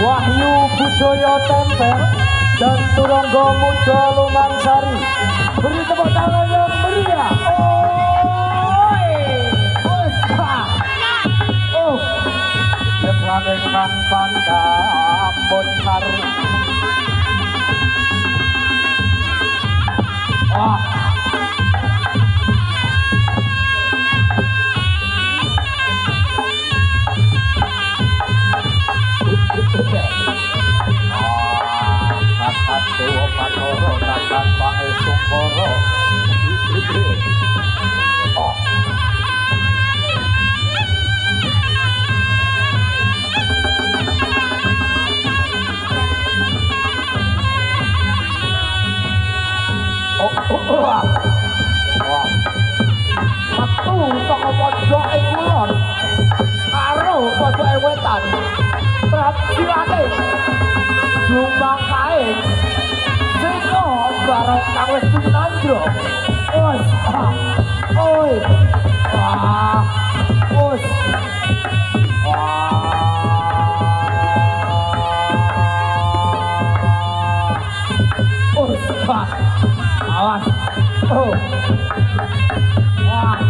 Wahyu Budaya Tempel dan Turangga Muda Lumangsari. Beri tepuk tangan yang meriah. Yeklane kang pandhampun kar. Dewa Batara Takan Pangesungkara. Metu saka pojoke kulon karo pojoke wetan. Tradisiane Jombang kae seno bareng kang wis tunandra. Wes. Oi. Wes. Awas. Wah.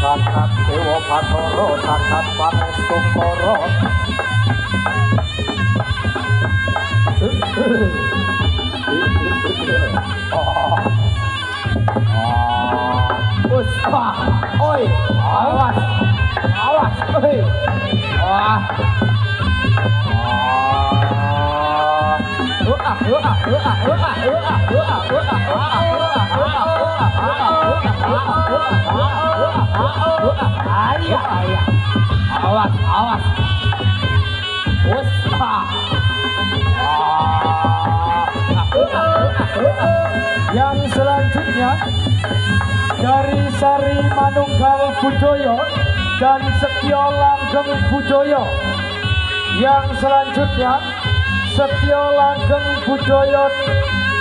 Sakat Dewa Batara Takan Pangesungkara. Oi, awas. Oi. Awas. Yang selanjutnya dari Sari Manunggal Budaya dan Setya Langgeng Budaya. Yang selanjutnya Setya Langgeng Budaya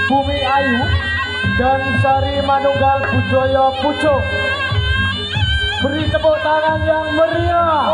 Bumi Ayu dan Sari Manunggal Budaya Pucung. Beri tepuk tangan yang meriah.